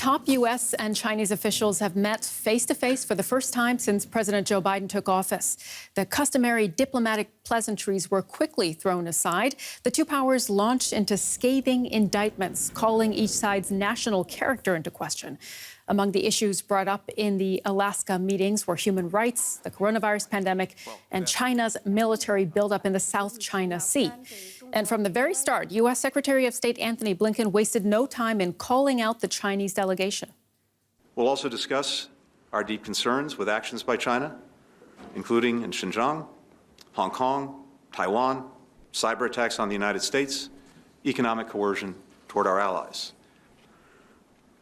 Top U.S. and Chinese officials have met face-to-face for the first time since President Joe Biden took office. The customary diplomatic pleasantries were quickly thrown aside. The two powers launched into scathing indictments, calling each side's national character into question. Among the issues brought up in the Alaska meetings were human rights, the coronavirus pandemic, and China's military buildup in the South China Sea. And from the very start, U.S. Secretary of State Antony Blinken wasted no time in calling out the Chinese delegation. We'll also discuss our deep concerns with actions by China, including in Xinjiang, Hong Kong, Taiwan, cyber attacks on the United States, economic coercion toward our allies.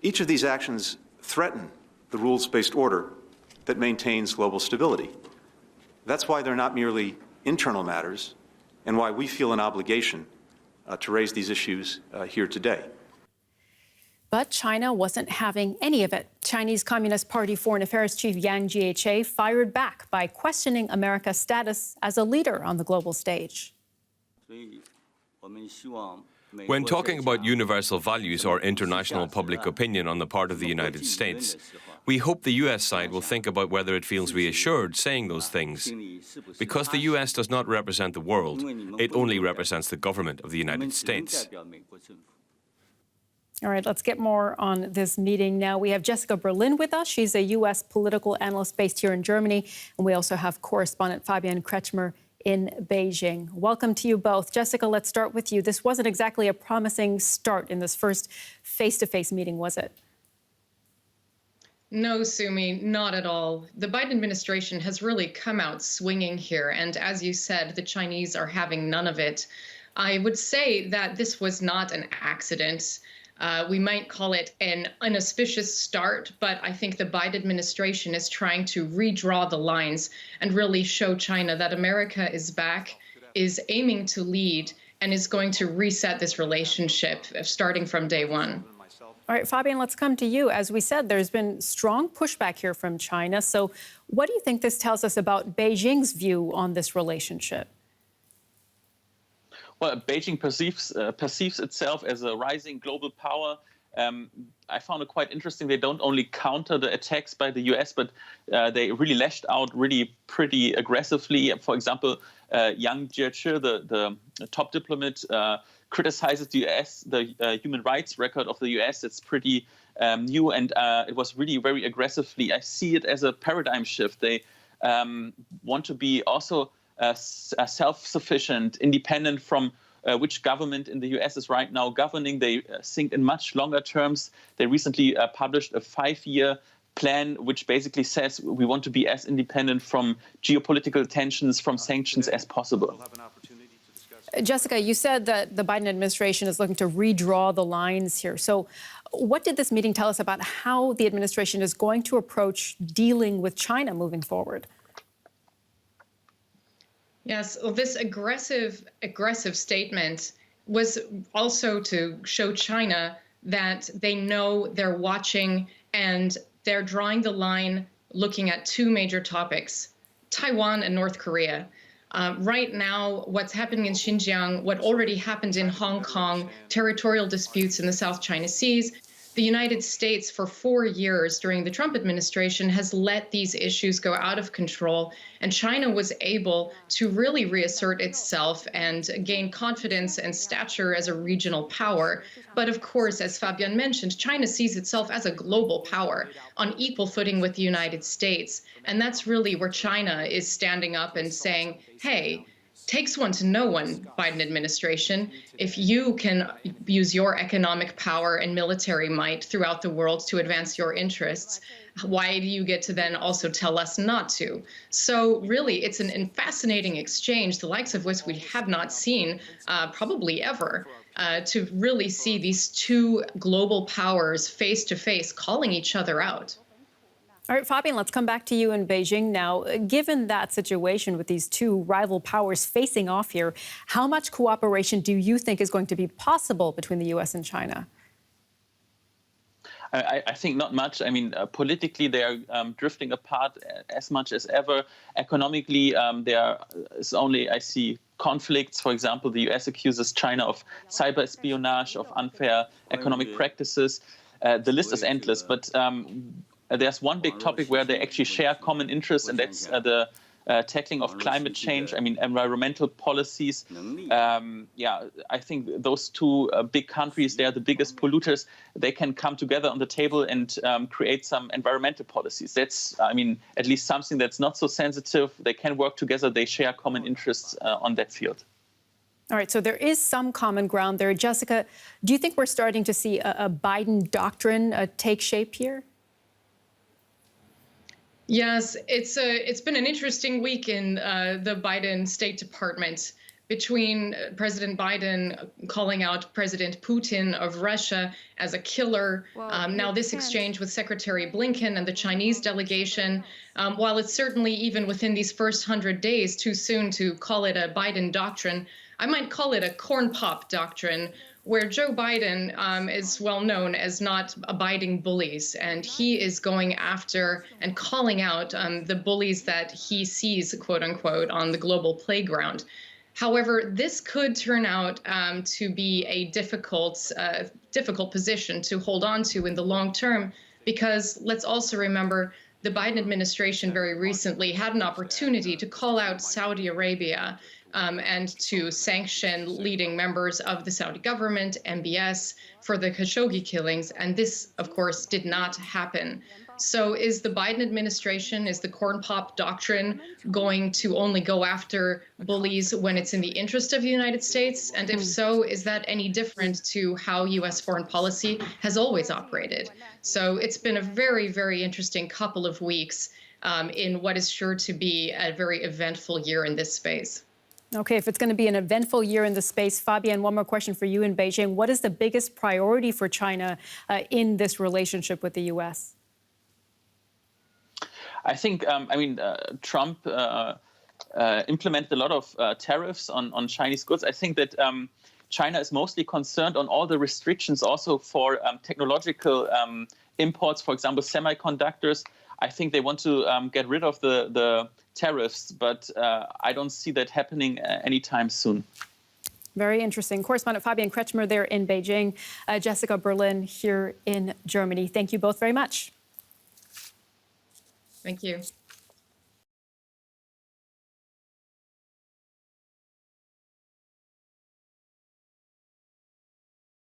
Each of these actions threaten the rules-based order that maintains global stability. That's why they're not merely internal matters, and why we feel an obligation to raise these issues here today. But China wasn't having any of it. Chinese Communist Party Foreign Affairs Chief Yang Jiechi fired back by questioning America's status as a leader on the global stage. When talking about universal values or international public opinion on the part of the United States, we hope the U.S. side will think about whether it feels reassured saying those things. Because the U.S. does not represent the world, it only represents the government of the United States. All right, let's get more on this meeting now. We have Jessica Berlin with us. She's a U.S. political analyst based here in Germany. And we also have correspondent Fabian Kretschmer in Beijing. Welcome to you both. Jessica, let's start with you. This wasn't exactly a promising start in this first face-to-face meeting, was it? No, Sumi, not at all. The Biden administration has really come out swinging here. And as you said, the Chinese are having none of it. I would say that this was not an accident. We might call it an inauspicious start, but I think the Biden administration is trying to redraw the lines and really show China that America is back, is aiming to lead, and is going to reset this relationship starting from day one. All right, Fabian, let's come to you. As we said, there's been strong pushback here from China. So what do you think this tells us about Beijing's view on this relationship? Well, Beijing perceives itself as a rising global power. I found it quite interesting. They don't only counter the attacks by the U.S., but they really lashed out really pretty aggressively. For example, Yang Jiechi, the top diplomat, criticizes the U.S., the human rights record of the U.S. It's pretty new, and it was really very aggressively. I see it as a paradigm shift. They want to be also self-sufficient, independent from which government in the U.S. is right now governing. They think in much longer terms. They recently published a 5-year plan, which basically says we want to be as independent from geopolitical tensions, from sanctions as possible. Jessica, you said that the Biden administration is looking to redraw the lines here. So what did this meeting tell us about how the administration is going to approach dealing with China moving forward? Yes, well, this aggressive statement was also to show China that they know they're watching and they're drawing the line looking at two major topics, Taiwan and North Korea. Right now, what's happening in Xinjiang, what already happened in Hong Kong, territorial disputes in the South China Seas, the United States for 4 years during the Trump administration has let these issues go out of control, and China was able to really reassert itself and gain confidence and stature as a regional power. But of course, as Fabian mentioned, China sees itself as a global power on equal footing with the United States. And that's really where China is standing up and saying, hey, takes one to know one, Biden administration. If you can use your economic power and military might throughout the world to advance your interests, why do you get to then also tell us not to? So really, it's a fascinating exchange, the likes of which we have not seen probably ever, to really see these two global powers face to face calling each other out. All right, Fabian, let's come back to you in Beijing now. Given that situation with these two rival powers facing off here, how much cooperation do you think is going to be possible between the U.S. and China? I think not much. I mean, politically, they are drifting apart as much as ever. Economically, there is only, I see, conflicts. For example, the U.S. accuses China of cyber espionage, of unfair economic practices. the list is endless. But there's one big topic where they actually share common interests, and that's the tackling of climate change. I mean, environmental policies. I think those two big countries, they are the biggest polluters. They can come together on the table and create some environmental policies. That's, I mean, at least something that's not so sensitive. They can work together. They share common interests on that field. All right, so there is some common ground there. Jessica, do you think we're starting to see a Biden doctrine take shape here? Yes, it's been an interesting week in the Biden State Department, between President Biden calling out President Putin of Russia as a killer. Now this exchange with Secretary Blinken and the Chinese delegation, while it's certainly even within these first 100 days too soon to call it a Biden doctrine, I might call it a corn pop doctrine, where Joe Biden is well known as not abiding bullies, and he is going after and calling out the bullies that he sees, quote unquote, on the global playground. However, this could turn out to be a difficult position to hold on to in the long term, because let's also remember the Biden administration very recently had an opportunity to call out Saudi Arabia and to sanction leading members of the Saudi government, MBS, for the Khashoggi killings. And this, of course, did not happen. So is the Biden administration, is the corn pop doctrine going to only go after bullies when it's in the interest of the United States? And if so, is that any different to how U.S. foreign policy has always operated? So it's been a very, very interesting couple of weeks in what is sure to be a very eventful year in this space. Okay, if it's going to be an eventful year in the space, Fabienne, one more question for you in Beijing. What is the biggest priority for China in this relationship with the U.S.? I think, Trump implemented a lot of tariffs on Chinese goods. I think that China is mostly concerned on all the restrictions also for technological imports, for example, semiconductors. I think they want to get rid of the tariffs, but I don't see that happening anytime soon. Very interesting. Correspondent Fabienne Kretschmer there in Beijing, Jessica Berlin here in Germany. Thank you both very much. Thank you.